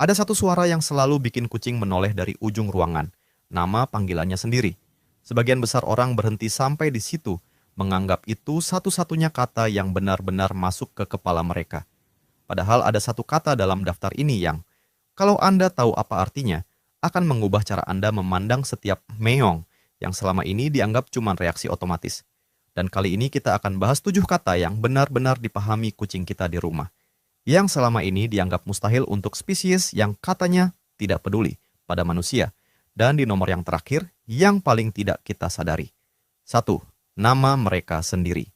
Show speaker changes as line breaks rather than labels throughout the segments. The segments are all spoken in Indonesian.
Ada satu suara yang selalu bikin kucing menoleh dari ujung ruangan, nama panggilannya sendiri. Sebagian besar orang berhenti sampai di situ, menganggap itu satu-satunya kata yang benar-benar masuk ke kepala mereka. Padahal ada satu kata dalam daftar ini yang, kalau Anda tahu apa artinya, akan mengubah cara Anda memandang setiap meong yang selama ini dianggap cuma reaksi otomatis. Dan kali ini kita akan bahas 7 kata yang benar-benar dipahami kucing kita di rumah, yang selama ini dianggap mustahil untuk spesies yang katanya tidak peduli pada manusia. Dan di nomor yang terakhir, yang paling tidak kita sadari. 1. Nama mereka sendiri.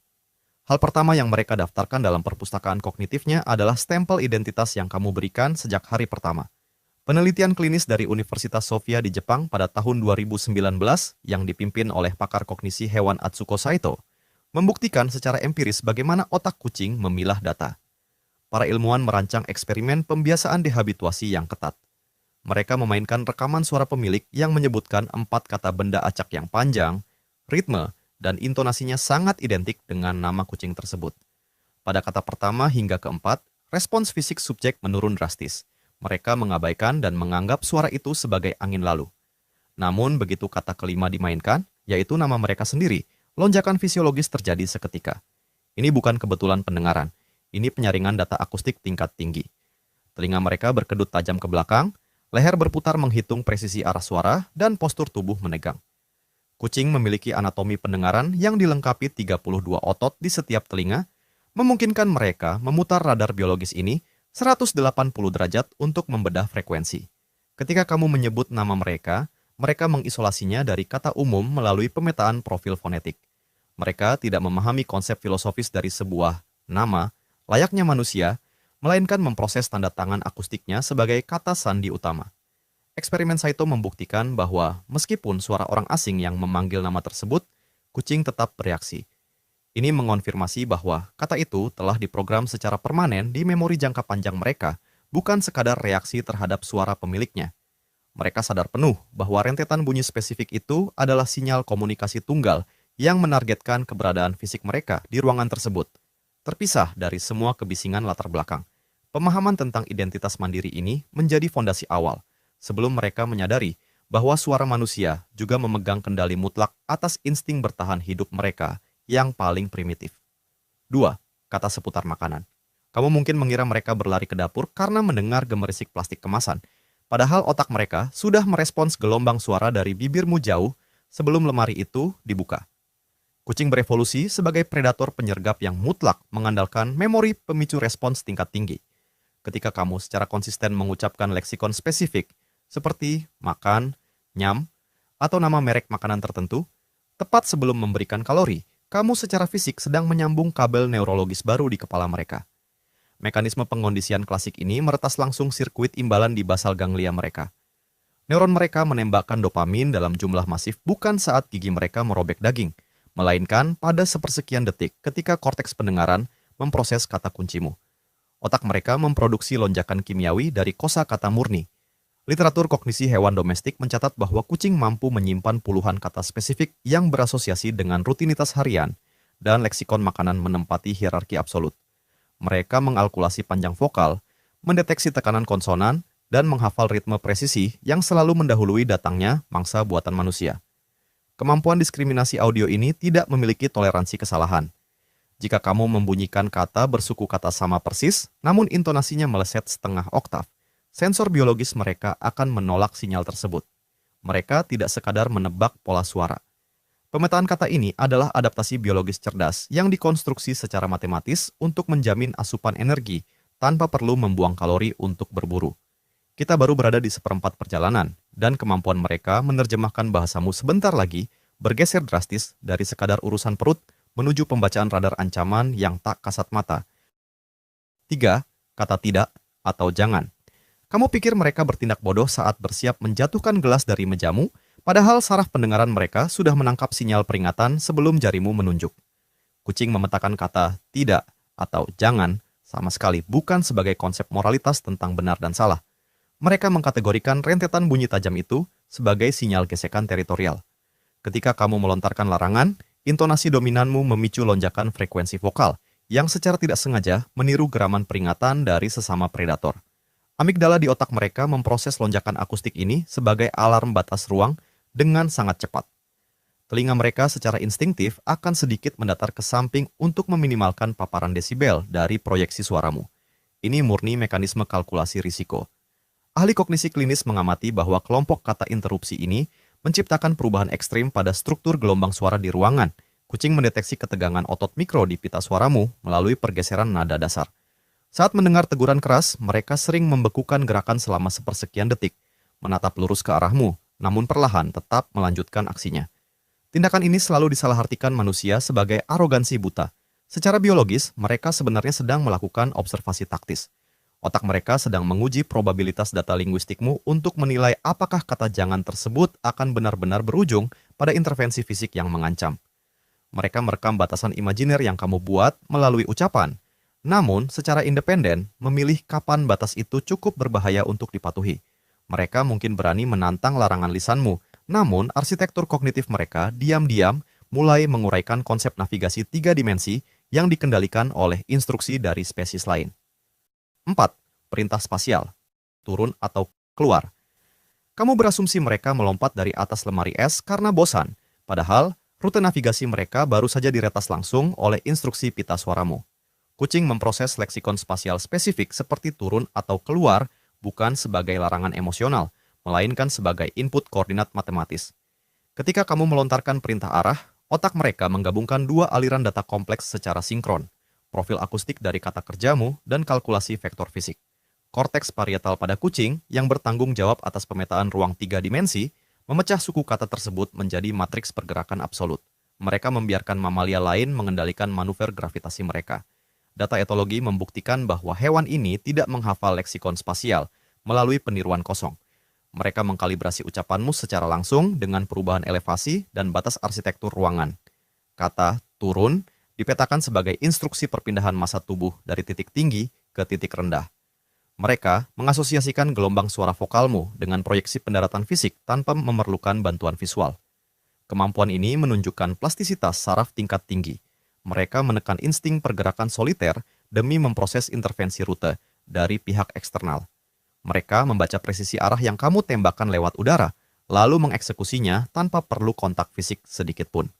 Hal pertama yang mereka daftarkan dalam perpustakaan kognitifnya adalah stempel identitas yang kamu berikan sejak hari pertama. Penelitian klinis dari Universitas Sofia di Jepang pada tahun 2019 yang dipimpin oleh pakar kognisi hewan Atsuko Saito membuktikan secara empiris bagaimana otak kucing memilah data. Para ilmuwan merancang eksperimen pembiasaan dehabituasi yang ketat. Mereka memainkan rekaman suara pemilik yang menyebutkan 4 kata benda acak yang panjang, ritme, dan intonasinya sangat identik dengan nama kucing tersebut. Pada kata pertama hingga keempat, respons fisik subjek menurun drastis. Mereka mengabaikan dan menganggap suara itu sebagai angin lalu. Namun begitu kata kelima dimainkan, yaitu nama mereka sendiri, lonjakan fisiologis terjadi seketika. Ini bukan kebetulan pendengaran, ini penyaringan data akustik tingkat tinggi. Telinga mereka berkedut tajam ke belakang, leher berputar menghitung presisi arah suara, dan postur tubuh menegang. Kucing memiliki anatomi pendengaran yang dilengkapi 32 otot di setiap telinga, memungkinkan mereka memutar radar biologis ini 180 derajat untuk membedah frekuensi. Ketika kamu menyebut nama mereka, mereka mengisolasinya dari kata umum melalui pemetaan profil fonetik. Mereka tidak memahami konsep filosofis dari sebuah nama, layaknya manusia, melainkan memproses tanda tangan akustiknya sebagai kata sandi utama. Eksperimen Saito membuktikan bahwa meskipun suara orang asing yang memanggil nama tersebut, kucing tetap bereaksi. Ini mengonfirmasi bahwa kata itu telah diprogram secara permanen di memori jangka panjang mereka, bukan sekadar reaksi terhadap suara pemiliknya. Mereka sadar penuh bahwa rentetan bunyi spesifik itu adalah sinyal komunikasi tunggal yang menargetkan keberadaan fisik mereka di ruangan tersebut, terpisah dari semua kebisingan latar belakang. Pemahaman tentang identitas mandiri ini menjadi fondasi awal, sebelum mereka menyadari bahwa suara manusia juga memegang kendali mutlak atas insting bertahan hidup mereka yang paling primitif. 2. Kata seputar makanan. Kamu mungkin mengira mereka berlari ke dapur karena mendengar gemerisik plastik kemasan, padahal otak mereka sudah merespons gelombang suara dari bibirmu jauh sebelum lemari itu dibuka. Kucing berevolusi sebagai predator penyergap yang mutlak mengandalkan memori pemicu respons tingkat tinggi. Ketika kamu secara konsisten mengucapkan leksikon spesifik, seperti makan, nyam, atau nama merek makanan tertentu, tepat sebelum memberikan kalori, kamu secara fisik sedang menyambung kabel neurologis baru di kepala mereka. Mekanisme pengondisian klasik ini meretas langsung sirkuit imbalan di basal ganglia mereka. Neuron mereka menembakkan dopamin dalam jumlah masif bukan saat gigi mereka merobek daging, melainkan pada sepersekian detik ketika korteks pendengaran memproses kata kuncimu. Otak mereka memproduksi lonjakan kimiawi dari kosakata murni. Literatur kognisi hewan domestik mencatat bahwa kucing mampu menyimpan puluhan kata spesifik yang berasosiasi dengan rutinitas harian, dan leksikon makanan menempati hierarki absolut. Mereka mengalkulasi panjang vokal, mendeteksi tekanan konsonan, dan menghafal ritme presisi yang selalu mendahului datangnya mangsa buatan manusia. Kemampuan diskriminasi audio ini tidak memiliki toleransi kesalahan. Jika kamu membunyikan kata bersuku kata sama persis, namun intonasinya meleset setengah oktav, sensor biologis mereka akan menolak sinyal tersebut. Mereka tidak sekadar menebak pola suara. Pemetaan kata ini adalah adaptasi biologis cerdas yang dikonstruksi secara matematis untuk menjamin asupan energi tanpa perlu membuang kalori untuk berburu. Kita baru berada di seperempat perjalanan, dan kemampuan mereka menerjemahkan bahasamu sebentar lagi bergeser drastis dari sekadar urusan perut menuju pembacaan radar ancaman yang tak kasat mata. 3. Kata tidak atau jangan. Kamu pikir mereka bertindak bodoh saat bersiap menjatuhkan gelas dari mejamu, padahal saraf pendengaran mereka sudah menangkap sinyal peringatan sebelum jarimu menunjuk. Kucing memetakan kata tidak atau jangan sama sekali bukan sebagai konsep moralitas tentang benar dan salah. Mereka mengkategorikan rentetan bunyi tajam itu sebagai sinyal gesekan teritorial. Ketika kamu melontarkan larangan, intonasi dominanmu memicu lonjakan frekuensi vokal yang secara tidak sengaja meniru geraman peringatan dari sesama predator. Amigdala di otak mereka memproses lonjakan akustik ini sebagai alarm batas ruang dengan sangat cepat. Telinga mereka secara instingtif akan sedikit mendatar ke samping untuk meminimalkan paparan desibel dari proyeksi suaramu. Ini murni mekanisme kalkulasi risiko. Ahli kognisi klinis mengamati bahwa kelompok kata interupsi ini menciptakan perubahan ekstrim pada struktur gelombang suara di ruangan. Kucing mendeteksi ketegangan otot mikro di pita suaramu melalui pergeseran nada dasar. Saat mendengar teguran keras, mereka sering membekukan gerakan selama sepersekian detik, menatap lurus ke arahmu, namun perlahan tetap melanjutkan aksinya. Tindakan ini selalu disalahartikan manusia sebagai arogansi buta. Secara biologis, mereka sebenarnya sedang melakukan observasi taktis. Otak mereka sedang menguji probabilitas data linguistikmu untuk menilai apakah kata jangan tersebut akan benar-benar berujung pada intervensi fisik yang mengancam. Mereka merekam batasan imajiner yang kamu buat melalui ucapan, namun secara independen memilih kapan batas itu cukup berbahaya untuk dipatuhi. Mereka mungkin berani menantang larangan lisanmu, namun arsitektur kognitif mereka diam-diam mulai menguraikan konsep navigasi 3 dimensi yang dikendalikan oleh instruksi dari spesies lain. 4. Perintah spasial. Turun atau keluar. Kamu berasumsi mereka melompat dari atas lemari es karena bosan, padahal rute navigasi mereka baru saja diretas langsung oleh instruksi pita suaramu. Kucing memproses leksikon spasial spesifik seperti turun atau keluar bukan sebagai larangan emosional, melainkan sebagai input koordinat matematis. Ketika kamu melontarkan perintah arah, otak mereka menggabungkan dua aliran data kompleks secara sinkron, profil akustik dari kata kerjamu dan kalkulasi vektor fisik. Korteks parietal pada kucing yang bertanggung jawab atas pemetaan ruang 3 dimensi memecah suku kata tersebut menjadi matriks pergerakan absolut. Mereka membiarkan mamalia lain mengendalikan manuver gravitasi mereka. Data etologi membuktikan bahwa hewan ini tidak menghafal leksikon spasial melalui peniruan kosong. Mereka mengkalibrasi ucapanmu secara langsung dengan perubahan elevasi dan batas arsitektur ruangan. Kata turun dipetakan sebagai instruksi perpindahan massa tubuh dari titik tinggi ke titik rendah. Mereka mengasosiasikan gelombang suara vokalmu dengan proyeksi pendaratan fisik tanpa memerlukan bantuan visual. Kemampuan ini menunjukkan plastisitas saraf tingkat tinggi. Mereka menekan insting pergerakan soliter demi memproses intervensi rute dari pihak eksternal. Mereka membaca presisi arah yang kamu tembakkan lewat udara, lalu mengeksekusinya tanpa perlu kontak fisik sedikit pun.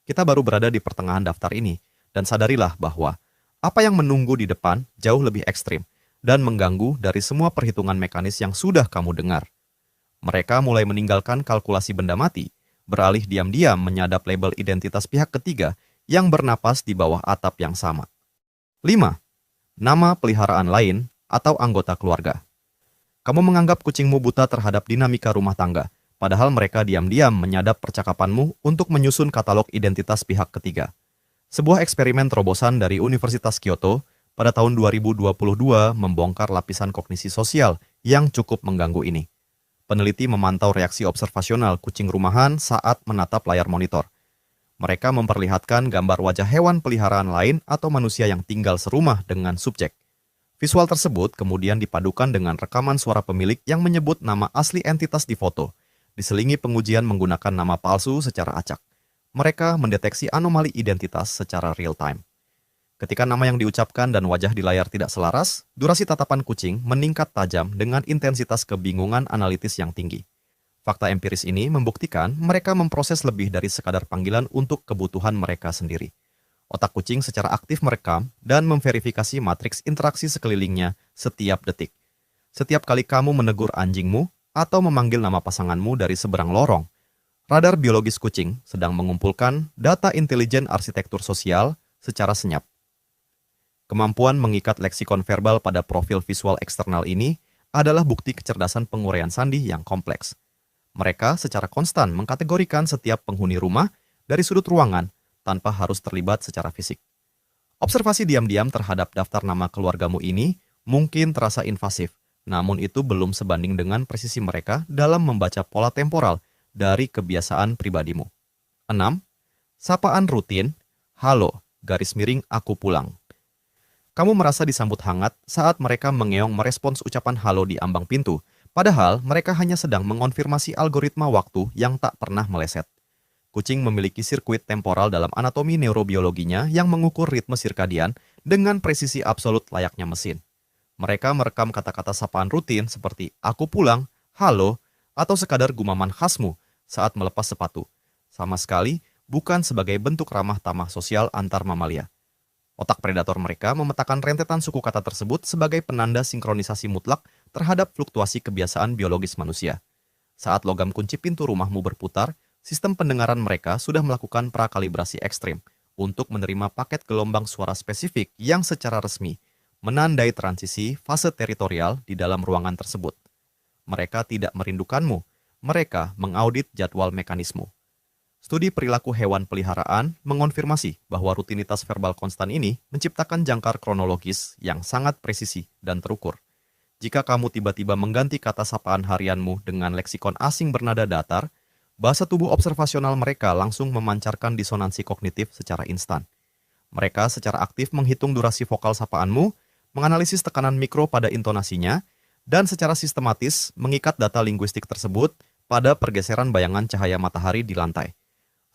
Kita baru berada di pertengahan daftar ini, dan sadarilah bahwa apa yang menunggu di depan jauh lebih ekstrim dan mengganggu dari semua perhitungan mekanis yang sudah kamu dengar. Mereka mulai meninggalkan kalkulasi benda mati, beralih diam-diam menyadap label identitas pihak ketiga yang bernapas di bawah atap yang sama. 5. Nama peliharaan lain atau anggota keluarga. Kamu menganggap kucingmu buta terhadap dinamika rumah tangga, padahal mereka diam-diam menyadap percakapanmu untuk menyusun katalog identitas pihak ketiga. Sebuah eksperimen terobosan dari Universitas Kyoto pada tahun 2022 membongkar lapisan kognisi sosial yang cukup mengganggu ini. Peneliti memantau reaksi observasional kucing rumahan saat menatap layar monitor. Mereka memperlihatkan gambar wajah hewan peliharaan lain atau manusia yang tinggal serumah dengan subjek. Visual tersebut kemudian dipadukan dengan rekaman suara pemilik yang menyebut nama asli entitas di foto, diselingi pengujian menggunakan nama palsu secara acak. Mereka mendeteksi anomali identitas secara real-time. Ketika nama yang diucapkan dan wajah di layar tidak selaras, durasi tatapan kucing meningkat tajam dengan intensitas kebingungan analitis yang tinggi. Fakta empiris ini membuktikan mereka memproses lebih dari sekadar panggilan untuk kebutuhan mereka sendiri. Otak kucing secara aktif merekam dan memverifikasi matriks interaksi sekelilingnya setiap detik. Setiap kali kamu menegur anjingmu atau memanggil nama pasanganmu dari seberang lorong, radar biologis kucing sedang mengumpulkan data intelijen arsitektur sosial secara senyap. Kemampuan mengikat leksikon verbal pada profil visual eksternal ini adalah bukti kecerdasan penguraian sandi yang kompleks. Mereka secara konstan mengkategorikan setiap penghuni rumah dari sudut ruangan tanpa harus terlibat secara fisik. Observasi diam-diam terhadap daftar nama keluargamu ini mungkin terasa invasif, namun itu belum sebanding dengan presisi mereka dalam membaca pola temporal dari kebiasaan pribadimu. 6. Sapaan rutin, halo, _aku pulang. Kamu merasa disambut hangat saat mereka mengeong merespons ucapan halo di ambang pintu, padahal mereka hanya sedang mengonfirmasi algoritma waktu yang tak pernah meleset. Kucing memiliki sirkuit temporal dalam anatomi neurobiologinya yang mengukur ritme sirkadian dengan presisi absolut layaknya mesin. Mereka merekam kata-kata sapaan rutin seperti aku pulang, halo, atau sekadar gumaman khasmu saat melepas sepatu. Sama sekali bukan sebagai bentuk ramah tamah sosial antar mamalia. Otak predator mereka memetakan rentetan suku kata tersebut sebagai penanda sinkronisasi mutlak terhadap fluktuasi kebiasaan biologis manusia. Saat logam kunci pintu rumahmu berputar, sistem pendengaran mereka sudah melakukan prakalibrasi ekstrim untuk menerima paket gelombang suara spesifik yang secara resmi menandai transisi fase teritorial di dalam ruangan tersebut. Mereka tidak merindukanmu, mereka mengaudit jadwal mekanisme. Studi perilaku hewan peliharaan mengonfirmasi bahwa rutinitas verbal konstan ini menciptakan jangkar kronologis yang sangat presisi dan terukur. Jika kamu tiba-tiba mengganti kata sapaan harianmu dengan leksikon asing bernada datar, bahasa tubuh observasional mereka langsung memancarkan disonansi kognitif secara instan. Mereka secara aktif menghitung durasi vokal sapaanmu, menganalisis tekanan mikro pada intonasinya, dan secara sistematis mengikat data linguistik tersebut pada pergeseran bayangan cahaya matahari di lantai.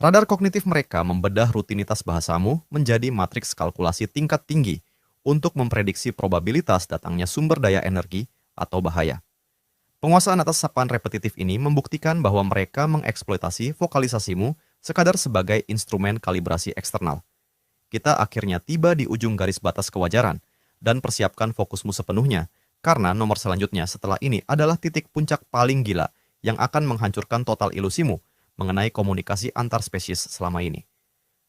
Radar kognitif mereka membedah rutinitas bahasamu menjadi matriks kalkulasi tingkat tinggi untuk memprediksi probabilitas datangnya sumber daya energi atau bahaya. Penguasaan atas sapaan repetitif ini membuktikan bahwa mereka mengeksploitasi vokalisasimu sekadar sebagai instrumen kalibrasi eksternal. Kita akhirnya tiba di ujung garis batas kewajaran dan persiapkan fokusmu sepenuhnya, karena nomor selanjutnya setelah ini adalah titik puncak paling gila yang akan menghancurkan total ilusimu mengenai komunikasi antar spesies selama ini.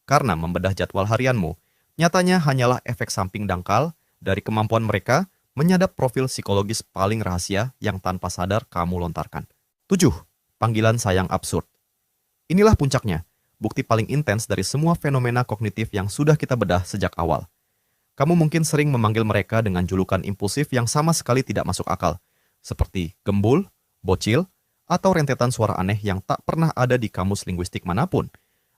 Karena membedah jadwal harianmu, nyatanya hanyalah efek samping dangkal dari kemampuan mereka menyadap profil psikologis paling rahasia yang tanpa sadar kamu lontarkan. 7. Panggilan sayang absurd. Inilah puncaknya, bukti paling intens dari semua fenomena kognitif yang sudah kita bedah sejak awal. Kamu mungkin sering memanggil mereka dengan julukan impulsif yang sama sekali tidak masuk akal, seperti gembul, bocil, atau rentetan suara aneh yang tak pernah ada di kamus linguistik manapun.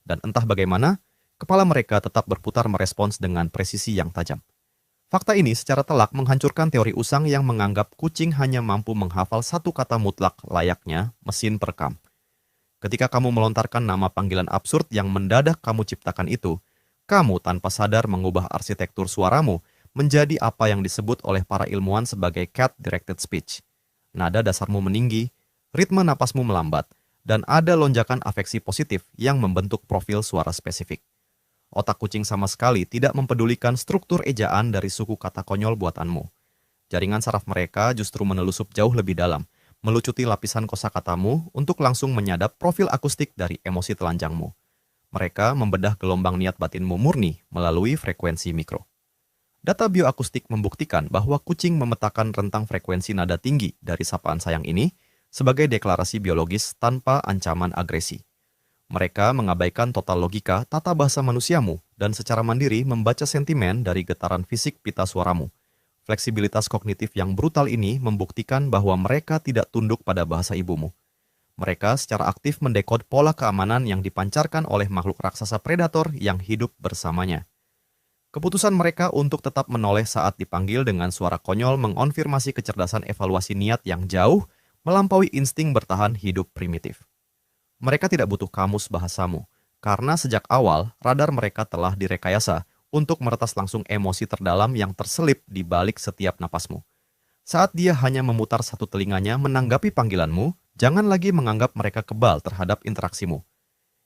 Dan entah bagaimana, kepala mereka tetap berputar merespons dengan presisi yang tajam. Fakta ini secara telak menghancurkan teori usang yang menganggap kucing hanya mampu menghafal satu kata mutlak layaknya mesin perekam. Ketika kamu melontarkan nama panggilan absurd yang mendadak kamu ciptakan itu, kamu tanpa sadar mengubah arsitektur suaramu menjadi apa yang disebut oleh para ilmuwan sebagai cat-directed speech. Nada dasarmu meninggi, ritme napasmu melambat, dan ada lonjakan afeksi positif yang membentuk profil suara spesifik. Otak kucing sama sekali tidak mempedulikan struktur ejaan dari suku kata konyol buatanmu. Jaringan saraf mereka justru menelusup jauh lebih dalam, melucuti lapisan kosakatamu untuk langsung menyadap profil akustik dari emosi telanjangmu. Mereka membedah gelombang niat batinmu murni melalui frekuensi mikro. Data bioakustik membuktikan bahwa kucing memetakan rentang frekuensi nada tinggi dari sapaan sayang ini sebagai deklarasi biologis tanpa ancaman agresi. Mereka mengabaikan total logika tata bahasa manusiamu dan secara mandiri membaca sentimen dari getaran fisik pita suaramu. Fleksibilitas kognitif yang brutal ini membuktikan bahwa mereka tidak tunduk pada bahasa ibumu. Mereka secara aktif mendekod pola keamanan yang dipancarkan oleh makhluk raksasa predator yang hidup bersamanya. Keputusan mereka untuk tetap menoleh saat dipanggil dengan suara konyol mengonfirmasi kecerdasan evaluasi niat yang jauh melampaui insting bertahan hidup primitif. Mereka tidak butuh kamus bahasamu, karena sejak awal radar mereka telah direkayasa untuk meretas langsung emosi terdalam yang terselip di balik setiap napasmu. Saat dia hanya memutar satu telinganya menanggapi panggilanmu, jangan lagi menganggap mereka kebal terhadap interaksimu.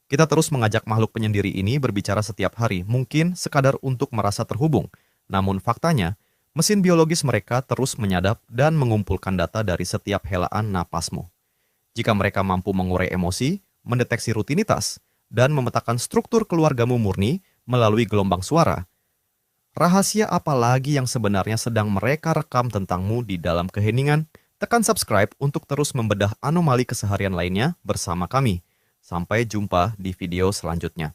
Kita terus mengajak makhluk penyendiri ini berbicara setiap hari, mungkin sekadar untuk merasa terhubung, namun faktanya, mesin biologis mereka terus menyadap dan mengumpulkan data dari setiap helaan napasmu. Jika mereka mampu mengurai emosi, mendeteksi rutinitas, dan memetakan struktur keluargamu murni melalui gelombang suara, rahasia apa lagi yang sebenarnya sedang mereka rekam tentangmu di dalam keheningan? Tekan subscribe untuk terus membedah anomali keseharian lainnya bersama kami. Sampai jumpa di video selanjutnya.